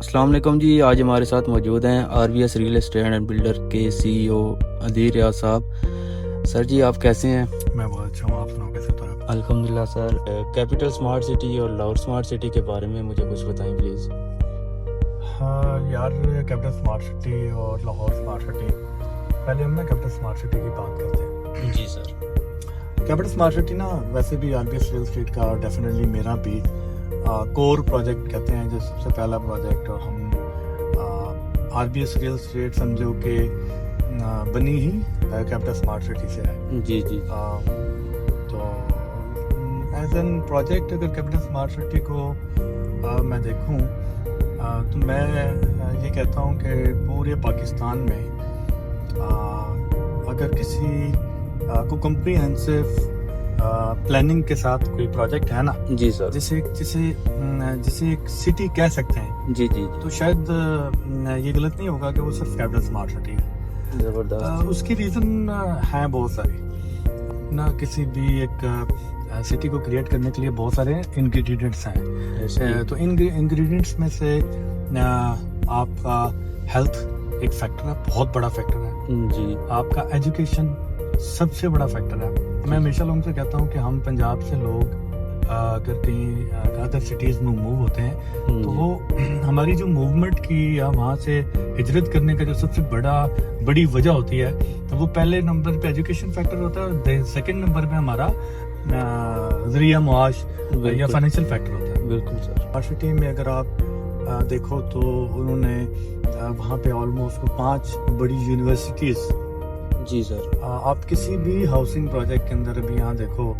السلام علیکم جی، آج ہمارے ساتھ موجود ہیں R V S real estate and builder کے سی ای او ادھیر ریاض صاحب۔ سر جی آپ کیسے ہیں؟ میں بہت اچھا ہوں، آپ سناؤ کیسے ہو آپ؟ الحمدللہ سر، کیپٹل اسمارٹ سٹی اور لاہور اسمارٹ سٹی کے بارے میں مجھے کچھ بتائیں پلیز۔ ہاں یار، کیپٹل اسمارٹ سٹی اور لاہور اسمارٹ سٹی، پہلے ہم نا کیپٹل اسمارٹ سٹی کی بات کرتے ہیں۔ جی سر۔ کیپٹل اسمارٹ سٹی نا ویسے بھی R B S real estate کا ڈیفینیٹلی میرا بھی کور پروجیکٹ کہتے ہیں، جو سب سے پہلا پروجیکٹ، اور ہم R B S real estate سمجھو کہ بنی ہی کیپٹل اسمارٹ سٹی سے ہے۔ جی جی۔ تو ایز این پروجیکٹ اگر کیپٹل اسمارٹ سٹی کو میں دیکھوں تو میں یہ کہتا ہوں کہ پورے پاکستان میں اگر کسی کو کمپریہنسو پلاننگ کے ساتھ کوئی پروجیکٹ ہے نا، جی سر، جسے ایک سٹی کہہ سکتے ہیں، جی جی، تو شاید یہ غلط نہیں ہوگا کہ وہ صرف کیپٹل اسمارٹ سٹی ہے۔ زبردست۔ اس کی ریزن ہیں بہت سارے نا، کسی بھی ایک سٹی کو کریٹ کرنے کے لیے بہت سارے انگریڈینٹس ہیں۔ تو ان انگریڈینٹس میں سے آپ کا ہیلتھ ایک فیکٹر ہے، بہت بڑا فیکٹر ہے۔ جی۔ آپ کا ایجوکیشن سب سے بڑا فیکٹر ہے۔ میں ہمیشہ لوگوں سے کہتا ہوں کہ ہم پنجاب سے لوگ اگر کہیں ادر سٹیز میں موو ہوتے ہیں تو وہ ہماری جو موومنٹ کی یا وہاں سے ہجرت کرنے کا جو سب سے بڑی وجہ ہوتی ہے، تو وہ پہلے نمبر پہ ایجوکیشن فیکٹر ہوتا ہے، سیکنڈ نمبر پہ ہمارا ذریعہ معاش یا فائنینشیل فیکٹر ہوتا ہے۔ بالکل سر۔ یونیورسٹی میں اگر آپ دیکھو تو انہوں نے وہاں پہ آلموسٹ 5 بڑی یونیورسٹیز۔ جی سر۔ آپ کسی بھی ہاؤسنگ پروجیکٹ کے اندر ابھی یہاں دیکھو،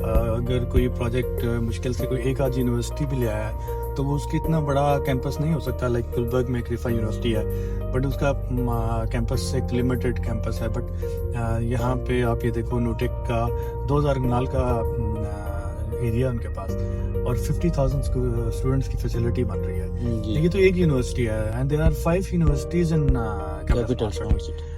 اگر کوئی پروجیکٹ مشکل سے کوئی ایک آدھ یونیورسٹی بھی لے آیا ہے تو وہ اس کی اتنا بڑا کیمپس نہیں ہو سکتا، لائک گلبرگ میں ایک رفا یونیورسٹی ہے، بٹ اس کا کیمپس ایک لمیٹڈ کیمپس ہے۔ بٹ یہاں پہ آپ یہ دیکھو، نوٹیک کا 2000 کنال کا ایریا ان کے پاس، اور 50,000 اسٹوڈنٹس کی فیسلٹی بن رہی ہے۔ یہ تو ایک یونیورسٹی ہے، and there are 5 universities in capital smart city.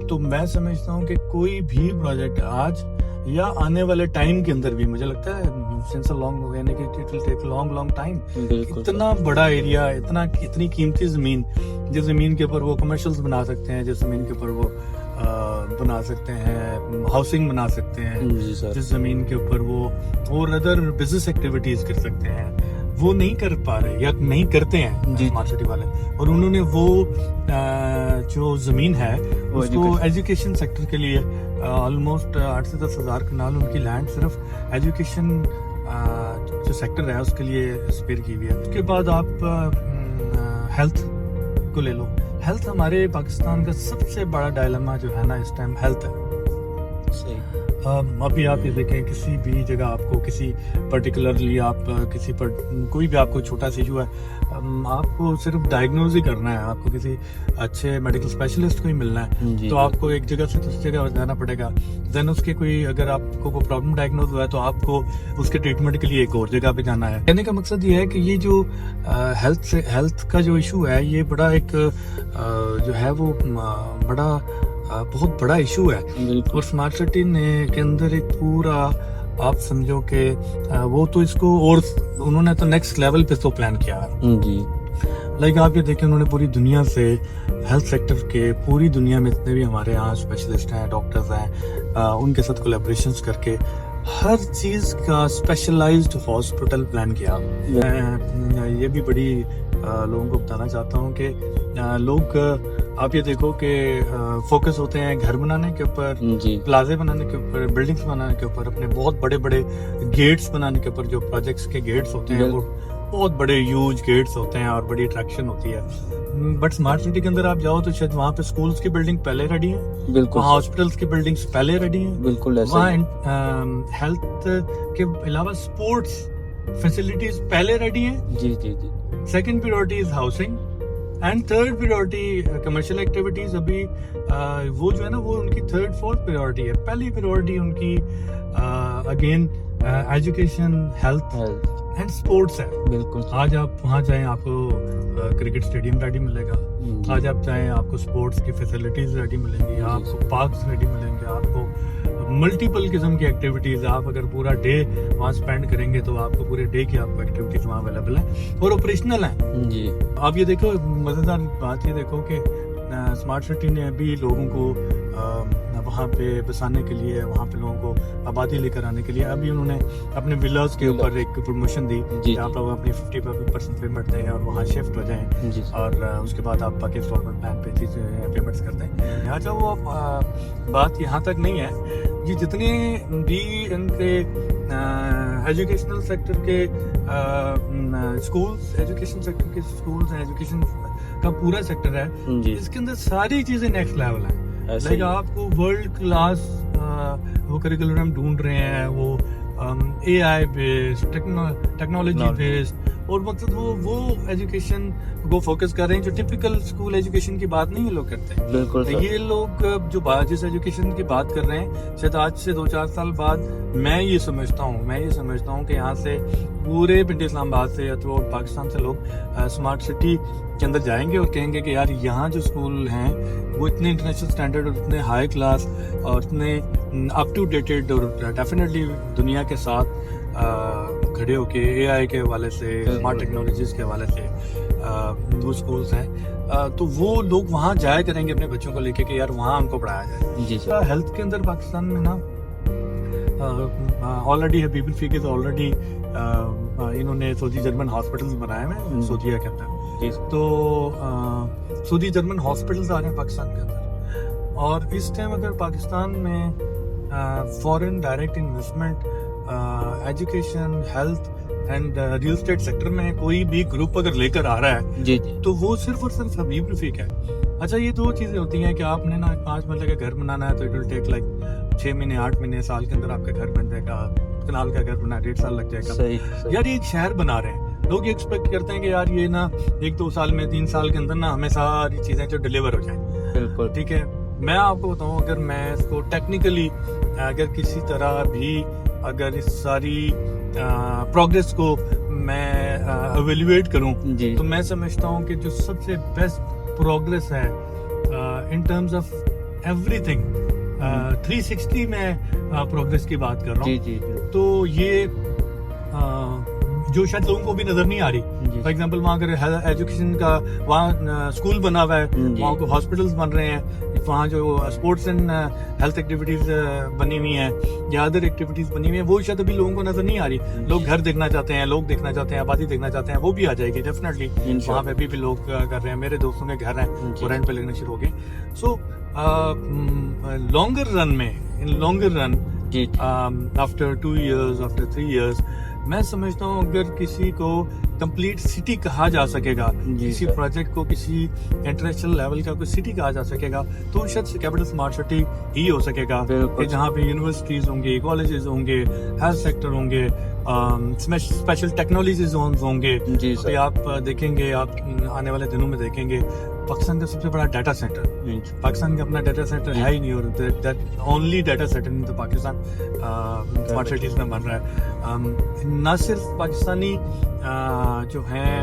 تو میں سمجھتا ہوں کہ کوئی بھی پروجیکٹ آج یا آنے والے ٹائم کے اندر بھی، مجھے لگتا ہے سنس لانگ، یعنی کہ it will take long time, اتنا بڑا ایریا، اتنی قیمتی زمین، جس زمین کے اوپر وہ کمرشلز بنا سکتے ہیں، جس زمین کے اوپر وہ بنا سکتے ہیں ہاؤسنگ بنا سکتے ہیں، جس زمین کے اوپر وہ اور ادر بزنس ایکٹیویٹیز کر سکتے ہیں، وہ نہیں کر پا رہے یا نہیں کرتے ہیں اسمارٹ سٹی والے، اور انہوں نے وہ جو زمین ہے اس کو ایجوکیشن سیکٹر کے لیے آلموسٹ 8 سے 10 ہزار کنال ان کی لینڈ صرف ایجوکیشن جو سیکٹر ہے اس کے لیے اسپیئر کی ہوئی ہے۔ اس کے بعد آپ ہیلتھ کو لے لو۔ ہیلتھ ہمارے پاکستان کا سب سے بڑا ڈائلما جو ہے نا اس ٹائم ہیلتھ ہے۔ صحیح۔ ابھی آپ یہ دیکھیں، کسی بھی جگہ آپ کو کسی پرٹیکولرلی آپ کسی پر کوئی بھی آپ کو چھوٹا سا ایشو ہے، آپ کو صرف ڈائگنوز ہی کرنا ہے، آپ کو کسی اچھے میڈیکل اسپیشلسٹ کو ہی ملنا ہے، تو آپ کو ایک جگہ سے دوسری جگہ جانا پڑے گا۔ دین اس کے کوئی اگر آپ کو کوئی پرابلم ڈائگنوز ہوا ہے تو آپ کو اس کے ٹریٹمنٹ کے لیے ایک اور جگہ پہ جانا ہے۔ کہنے کا مقصد یہ ہے کہ یہ جو ہیلتھ کا جو ایشو ہے، یہ بڑا ایک جو ہے وہ بہت بڑا ایشو ہے، اور اسمارٹ سٹی کے اندر ایک پورا آپ سمجھو کہ وہ تو اس کو، اور انہوں نے تو نیکسٹ لیول پہ تو پلان کیا ہے۔ جی۔ لائک آپ یہ دیکھیں، انہوں نے پوری دنیا سے ہیلتھ سیکٹر کے، پوری دنیا میں جتنے بھی ہمارے یہاں اسپیشلسٹ ہیں، ڈاکٹرز ہیں، ان کے ساتھ کولیبریشنز کر کے ہر چیز کا اسپیشلائزڈ ہاسپٹل پلان کیا۔ میں یہ بھی بڑی لوگوں کو بتانا چاہتا ہوں کہ لوگ آپ یہ دیکھو کہ فوکس ہوتے ہیں گھر بنانے کے اوپر، پلازے بنانے کے اوپر، بلڈنگز بنانے کے اوپر، اپنے بہت بڑے بڑے گیٹس بنانے کے اوپر۔ جو پروجیکٹس کے گیٹس ہوتے ہیں وہ بہت بڑے ہیوج گیٹس ہوتے ہیں اور بڑی اٹریکشن ہوتی ہے، بٹ اسمارٹ سٹی کے اندر آپ جاؤ تو شاید وہاں پہ اسکولس کی بلڈنگ پہلے ریڈی ہیں، بالکل، وہاں ہاسپٹلس کی بلڈنگز پہلے ریڈی ہیں، بالکل، وہاں ہیلتھ کے علاوہ اسپورٹس فیسلٹیز پہلے ریڈی ہیں۔ جی جی جی۔ Second priority is housing, and third priority commercial activities. ابھی وہ جو ہے نا، وہ ان کی تھرڈ فورتھ پریورٹی ہے۔ پہلی پریورٹی ان کی again education, health and sports ہے۔ بالکل۔ آج آپ وہاں جائیں، آپ کو کرکٹ اسٹیڈیم ریڈی ملے گا، آج آپ جائیں آپ کو اسپورٹس کی فیسلٹیز ریڈی ملیں گی، آپ کو پارکس ریڈی ملیں گے، آپ کو मल्टीपल किस्म की एक्टिविटीज, आप अगर पूरा डे वहाँ स्पेंड करेंगे तो आपको पूरे डे की आपको एक्टिविटीज वहाँ अवेलेबल है और ऑपरेशनल है जी। आप ये देखो, मजेदार बात ये देखो कि स्मार्ट सिटी ने अभी लोगों को वहाँ पे बसाने के लिए, वहाँ पे लोगों को आबादी लेकर आने के लिए अभी उन्होंने अपने विलास के ऊपर एक प्रमोशन दी कि आप लोग अपनी 50% पेमेंट दें और वहाँ शिफ्ट हो जाएं जी। और उसके बाद आप बाकी इंस्टॉलमेंट प्लान पे चीज़ें पेमेंट्स करते हैं। अच्छा, वो बात यहाँ तक नहीं है, ये जितने भी इनके एजुकेशनल सेक्टर के स्कूल्स, एजुकेशन सेक्टर के स्कूल्स हैं, एजुकेशन का पूरा सेक्टर है, इसके अंदर सारी चीज़ें नेक्स्ट लेवल है। लाइक आपको वर्ल्ड क्लास वो करिकुलम ढूंढ रहे हैं, वो AI बेस्ड, टेक्नोलॉजी बेस्ड, और मतलब वो एजुकेशन को फोकस कर रहे हैं, जो टिपिकल स्कूल एजुकेशन की बात नहीं ये लोग करते। बिल्कुल सर। ये लोग जो जिस एजुकेशन की बात कर रहे हैं, शायद आज से 2-4 साल बाद मैं ये समझता हूँ कि यहाँ से पूरे पिंड इस्लामाबाद से या थ्रू पाकिस्तान से लोग स्मार्ट सिटी के अंदर जाएंगे और कहेंगे कि यार यहाँ जो स्कूल हैं वो इतने इंटरनेशनल स्टैंडर्ड और इतने हाई क्लास और इतने अप टू डेटेड और डेफिनेटली दुनिया के साथ खड़े होके AI के हवाले से, स्मार्ट टेक्नोलॉजीज के हवाले से वो स्कूल्स हैं, तो वो लोग वहाँ जाया करेंगे अपने बच्चों को लेके कि यार वहाँ हमको पढ़ाया जाए। जी सर। हेल्थ के अंदर पाकिस्तान में ना ऑलरेडी है, पीपल फिगर्स ऑलरेडी इन्होंने सऊदी जर्मन हॉस्पिटल्स बनाए हैं सऊदीया के अंदर, तो सऊदी जर्मन हॉस्पिटल्स आ रहे हैं पाकिस्तान के अंदर। और इस टाइम अगर पाकिस्तान में foreign direct investment education, health and real estate sector में कोई भी ग्रुप अगर लेकर आ रहा है जी, तो वो सिर्फ और सिर्फ हबीब रफीक है। अच्छा, ये दो चीजें होती हैं कि आपने ना 5 मरले का घर बनाना है तो इट विल टेक लाइक 6 महीने 8 महीने साल के अंदर आपका घर बन जाएगा। कनाल का घर बना 1.5 साल लग जाएगा। सही। यार ये एक शहर बना रहे हैं, लोग ये एक्सपेक्ट करते हैं कि यार ये ना 1-2 साल में 3 साल के अंदर ना हमें सारी चीजें जो डिलीवर हो जाए। बिल्कुल ठीक है, मैं आपको बताऊं, अगर मैं इसको टेक्निकली अगर किसी तरह भी अगर इस सारी प्रोग्रेस को मैं एवेल्युएट करूं तो मैं समझता हूं कि जो सबसे बेस्ट प्रोग्रेस है इन टर्म्स ऑफ एवरीथिंग 360 में प्रोग्रेस की बात कर रहा हूं, तो ये जो शायद लोगों को भी नजर नहीं आ रही। फॉर एग्जाम्पल वहाँ अगर एजुकेशन का वहाँ स्कूल बना हुआ है, वहाँ को हॉस्पिटल्स बन रहे हैं, वहाँ जो स्पोर्ट्स एंड हेल्थ एक्टिविटीज बनी हुई हैं या अदर एक्टिविटीज बनी हुई हैं, वो शायद अभी लोगों को नजर नहीं आ रही। लोग घर देखना चाहते हैं, लोग देखना चाहते हैं, आबादी देखना चाहते हैं, वो भी आ जाएगी डेफिनेटली। वहाँ पे भी लोग कर रहे हैं, मेरे दोस्तों के घर हैं वो रेंट पे लगने शुरू हो गए। सो लॉन्गर रन में, इन longer run after 2 years, after 3 years, मैं समझता हूँ अगर किसी को कंप्लीट सिटी कहा जा सकेगा, किसी प्रोजेक्ट को किसी इंटरनेशनल लेवल का कोई सिटी कहा जा सकेगा, तो शायद कैपिटल स्मार्ट सिटी ही हो सकेगा कि जहाँ पे यूनिवर्सिटीज होंगे, कॉलेजेस होंगे, हेल्थ सेक्टर होंगे, स्पेशल टेक्नोलॉजी जोन्स होंगे। तो आप देखेंगे, आप आने वाले दिनों में देखेंगे पाकिस्तान का सबसे बड़ा डाटा सेंटर, पाकिस्तान का अपना डाटा सेंटर है ही नहीं, और that only data centre in the Pakistan smart cities में बन रहा है। न सिर्फ पाकिस्तानी जो हैं,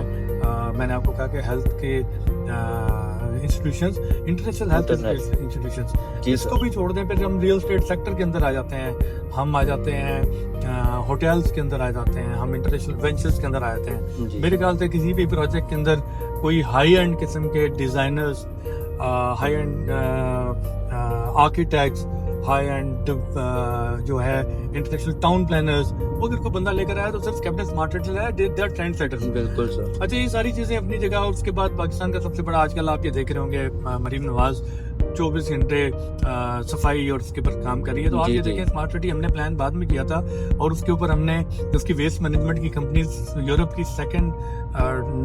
मैंने आपको कहा कि हेल्थ के इंस्टीट्यूशंस, इंटरनेशनल हेल्थ इंस्टीट्यूशंस, इसको भी छोड़ दें, फिर हम रियल एस्टेट सेक्टर के अंदर आ जाते हैं, हम आ जाते हैं होटल्स के अंदर आ जाते हैं, हम इंटरनेशनल वेंचर्स के अंदर आ जाते हैं। मेरे ख्याल से किसी भी प्रोजेक्ट के अंदर कोई हाई एंड किस्म के designers, high and architects, high and जो है इंटरनेशनल टाउन प्लानर्स, वो अगर कोई बंदा लेकर आया तो सिर्फ कैपिटल स्मार्ट सिटी है, दे आर ट्रेंड सेटर्स। बिल्कुल सर। अच्छा, ये सारी चीजें अपनी जगह। और उसके बाद पाकिस्तान का सबसे बड़ा आजकल आप ये देख रहे होंगे, मरीम नवाज 24 घंटे सफाई और उसके ऊपर काम कर रही है। तो आप ये देखें, स्मार्ट सिटी हमने प्लान बाद में किया था और उसके ऊपर हमने उसकी वेस्ट मैनेजमेंट की कंपनी यूरोप की सेकंड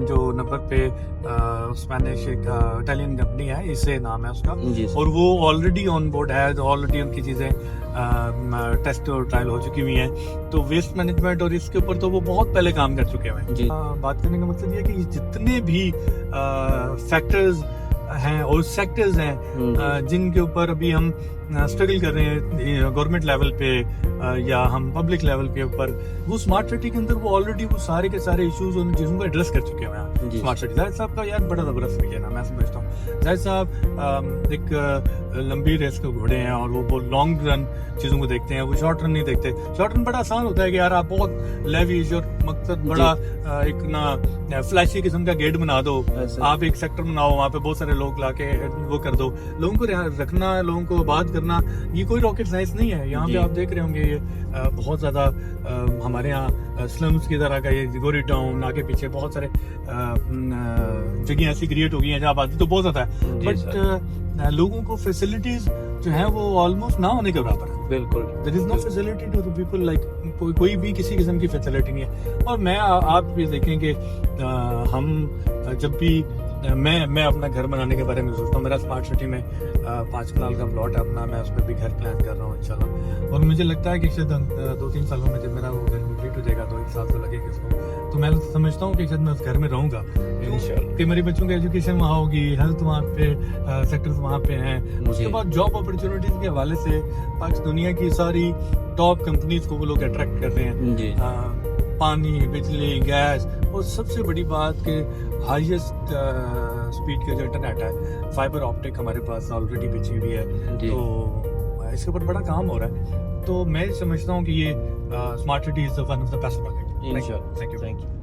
जो नंबर पे स्पेनिश इटालियन कंपनी है, इससे नाम है उसका, और वो ऑलरेडी ऑन बोर्ड है, ऑलरेडी उनकी चीजें टेस्ट और ट्रायल हो चुकी हुई हैं। तो वेस्ट मैनेजमेंट और इसके ऊपर तो वो बहुत पहले काम कर चुके हैं। बात करने का मतलब ये है कि जितने भी फैक्टर्स हैं और सेक्टर्स हैं जिनके ऊपर अभी हम स्ट्रगल कर रहे हैं गवर्नमेंट लेवल पे या हम पब्लिक लेवल के ऊपर, वो स्मार्ट सिटी के अंदर वो ऑलरेडी वो सारे के सारे इश्यूज उन चीज़ों को एड्रेस कर चुके हैं स्मार्ट सिटी। जाहिद साहब का यार बड़ा ज़बरदस्त विजन है, मैं समझता हूँ। जाहिद साहब एक लंबी रेस के घोड़े हैं और वो लॉन्ग रन चीज़ों को देखते हैं, वो शॉर्ट रन नहीं देखते। शॉर्ट रन बड़ा आसान होता है कि यार आप बहुत लेविश और मकसद बड़ा एक ना फ्लैशी किस्म का गेट बना दो, आप एक सेक्टर बनाओ, वहाँ पे बहुत सारे लोग लाके वो कर दो, लोगों को रखना, लोगों को बात करना, ये कोई रॉकेट साइंस नहीं है। यहाँ पे आप देख रहे होंगे ये बहुत ज्यादा हमारे यहाँ स्लम्स की तरह का ये गोरी टाउन आगे पीछे बहुत सारे जगह ऐसी क्रिएट हो गई हैं जहाँ आबादी तो बहुत ज्यादा है, बट लोगों को फैसिलिटीज जो है वो ऑलमोस्ट ना होने के बराबर है। बिल्कुल, there is no facility to the people, like कोई भी किसी किस्म की फैसिलिटी नहीं है। और मैं आप ये देखें कि हम जब भी मैं अपना घर बनाने के बारे में सोचता हूँ, मेरा स्मार्ट सिटी में 5 कनाल का प्लॉट है अपना, मैं उसमें भी घर प्लान कर रहा हूँ इंशाल्लाह। और मुझे लगता है कि शायद 2-3 सालों में जब मेरा वो घर कंप्लीट हो जाएगा, 2-1 साल तो लगेगा इसको, तो मैं समझता हूँ कि शायद मैं उस घर में रहूँगा इंशाल्लाह, कि मेरे बच्चों की एजुकेशन वहाँ होगी, हेल्थ वहाँ पे, सेक्टर्स वहाँ पे हैं। उसके बाद जॉब अपॉर्चुनिटीज के हवाले से दुनिया की सारी टॉप कंपनीज को वो लोग अट्रैक्ट कर रहे हैं, पानी, बिजली, गैस, और सबसे बड़ी बात कि हाईएस्ट स्पीड का जो इंटरनेट है, फाइबर ऑप्टिक हमारे पास ऑलरेडी बिछी हुई है, तो इसके ऊपर बड़ा काम हो रहा है। तो मैं समझता हूँ कि ये smart city is one of the best project. इंशाल्लाह। Thank you.